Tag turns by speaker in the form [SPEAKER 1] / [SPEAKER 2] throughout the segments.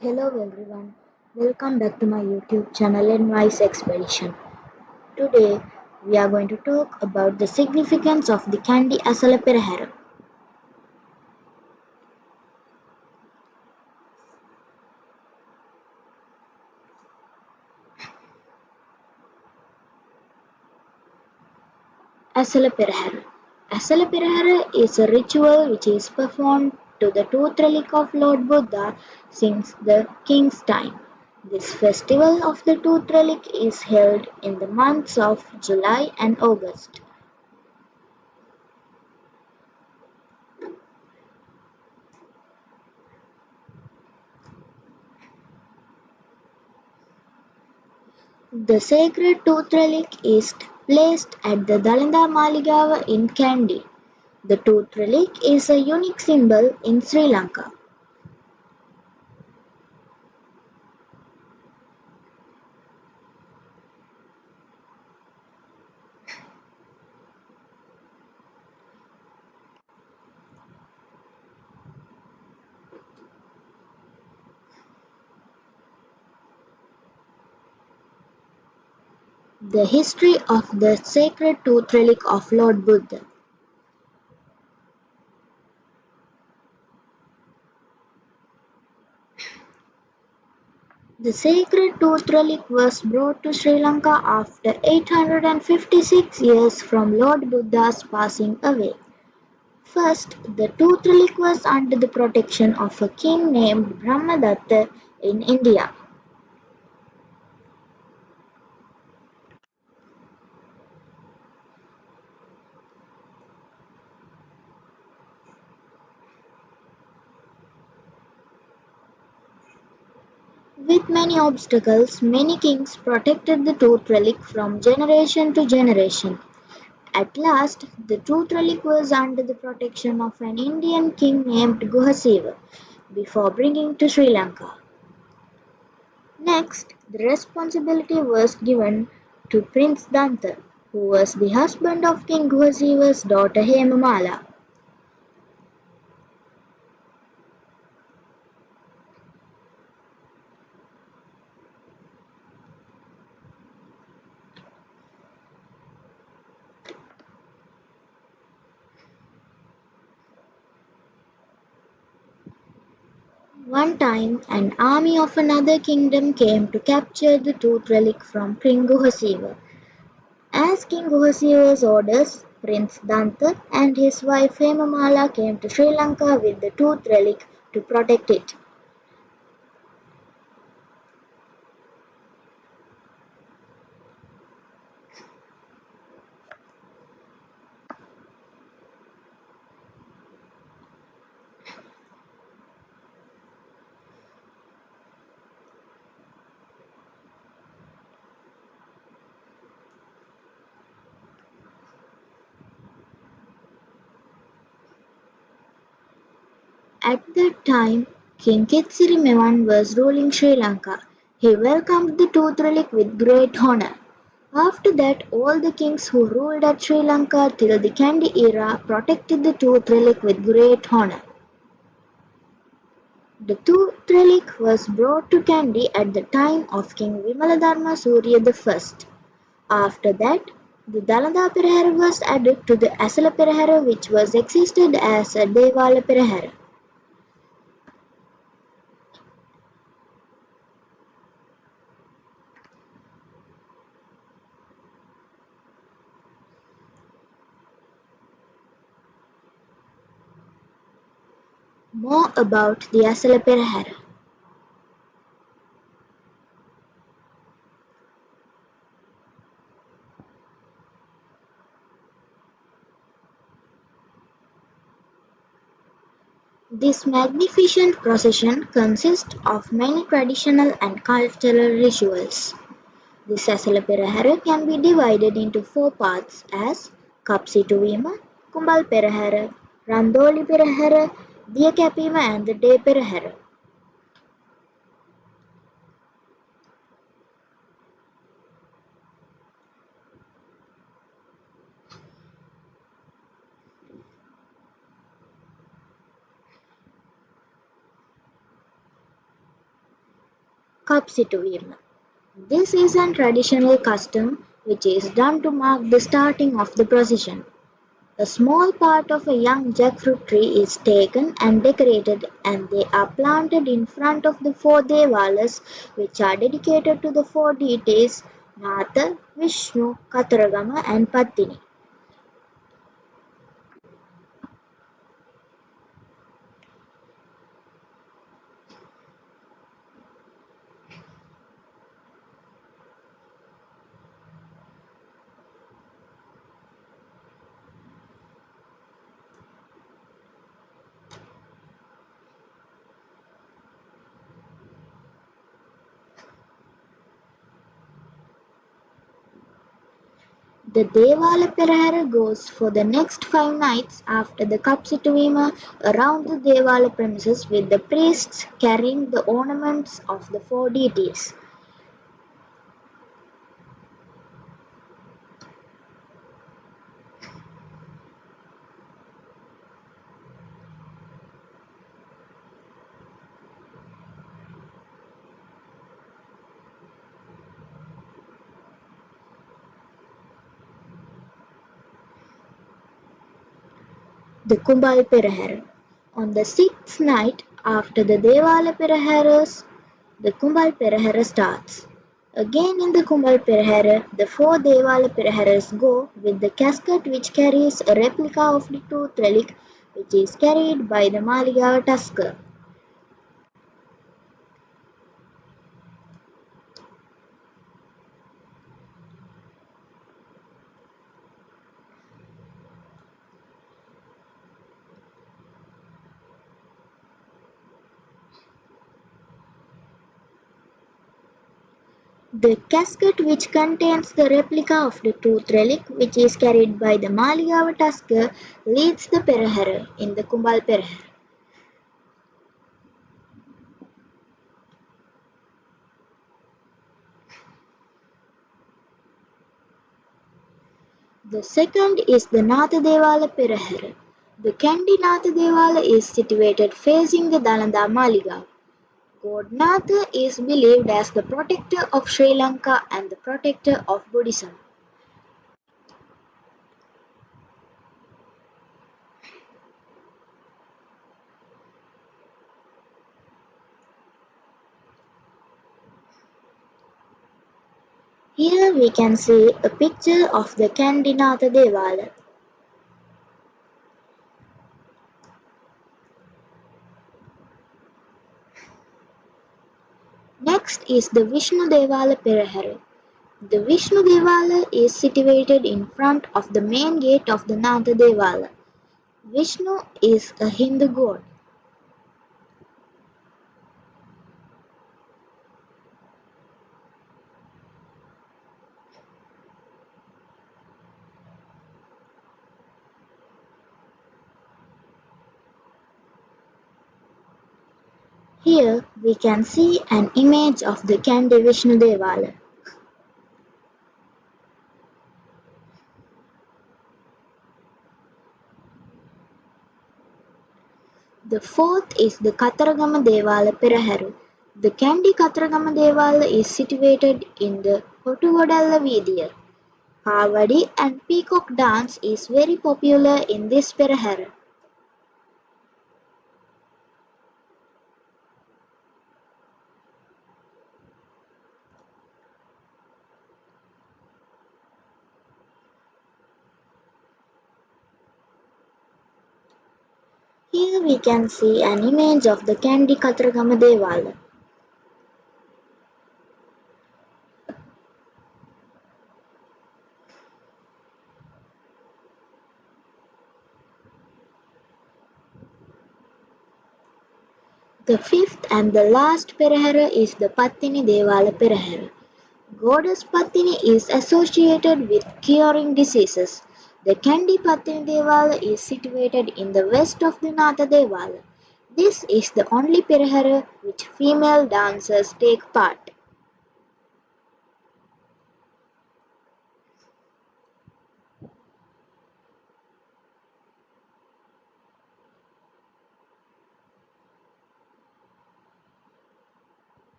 [SPEAKER 1] Hello everyone, welcome back to my YouTube channel Enwise Expedition. Today we are going to talk about the significance of the candy Asalaperahara. Asalaperahara. Asalaperahara is a ritual which is performed to the tooth relic of Lord Buddha since the king's time. This festival of the tooth relic is held in the months of July and August. The sacred tooth relic is placed at the Dalanda Maligawa in Kandy. The tooth relic is a unique symbol in Sri Lanka. The history of the sacred tooth relic of Lord Buddha. The sacred tooth relic was brought to Sri Lanka after 856 years from Lord Buddha's passing away. First, the tooth relic was under the protection of a king named Brahmadatta in India. With many obstacles, many kings protected the tooth relic from generation to generation. At last, the tooth relic was under the protection of an Indian king named Guhasiva before bringing to Sri Lanka. Next, the responsibility was given to Prince Danta, who was the husband of King Guhasiva's daughter Hemamala. One time, an army of another kingdom came to capture the tooth relic from King Guhasiva. As King Guhasiva's orders, Prince Danta and his wife Hemamala came to Sri Lanka with the tooth relic to protect it. At that time, King Kitsirimevan was ruling Sri Lanka. He welcomed the tooth relic with great honor. After that, all the kings who ruled at Sri Lanka till the Kandy era protected the tooth relic with great honor. The tooth relic was brought to Kandy at the time of King Vimaladharma Surya I. After that, the Dalanda Perahera was added to the Asala Perahera, which was existed as a Devala Perahera. More about the Asala Perahera. This magnificent procession consists of many traditional and cultural rituals. This Asala Perahera can be divided into four parts as Kapsituvima, Kumbal Perahera, Randoli Perahera, Diyakapima and the Day Perahera. Kapsituvima. This is a traditional custom which is done to mark the starting of the procession. A small part of a young jackfruit tree is taken and decorated, and they are planted in front of the four devalas which are dedicated to the four deities Natha, Vishnu, Kataragama and Pattini. The Devala Perahera goes for the next 5 nights after the Kapsituvima around the Devala premises with the priests carrying the ornaments of the four deities. The Kumbal Perahera. On the sixth night after the Devala Peraharas, the Kumbal Perahera starts. Again in the Kumbal Perahera, the four Devala Peraharas go with the casket which carries a replica of the tooth relic which is carried by the Maligawa Tusker. The casket which contains the replica of the tooth relic which is carried by the Maligawa Tusker leads the Perahera in the Kumbal Perahera. The second is the Nathadevala Perahera. The Kandi Nathadevala is situated facing the Dalanda Maligaon. God Natha is believed as the protector of Sri Lanka and the protector of Buddhism. Here we can see a picture of the Kandi Nathadevala. Next is the Vishnu Devala Perahera. The Vishnu Devala is situated in front of the main gate of the Natha Devala. Vishnu is a Hindu god. Here we can see an image of the Kandi Vishnu Devala. The fourth is the Kataragama Devala Peraharu. The Kandi Kataragama Devala is situated in the Otugodalla Vidiyar. Kavadi and peacock dance is very popular in this Peraharu. Here we can see an image of the Kandi Kataragama Devala. The fifth and the last Perahera is the Pattini Devala Perahera. Goddess Pattini is associated with curing diseases. The Kandi Pattini Devala is situated in the west of the Natha Devala. This is the only Perahera which female dancers take part.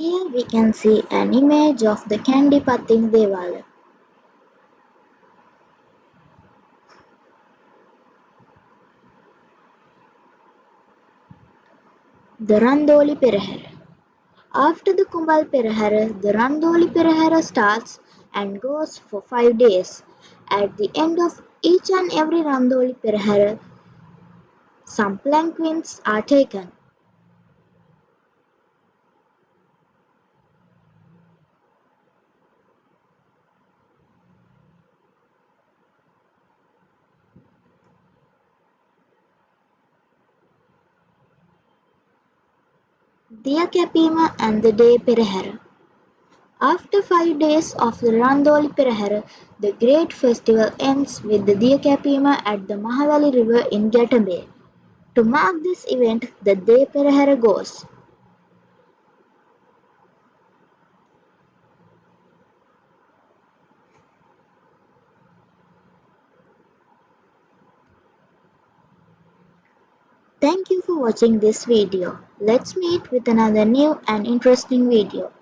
[SPEAKER 1] Here we can see an image of the Kandipathing Devala. The Randoli Perahera. After the Kumbal Perahera, the Randoli Perahera starts and goes for 5 days. At the end of each and every Randoli Perahera, some palanquins are taken. Diyakapima and the Day Perahera. After 5 days of the Randoli Perahera, the great festival ends with the Diyakapima at the Mahavali River in Gatambe. To mark this event, the Day Perahera goes. Thank you for watching this video. Let's meet with another new and interesting video.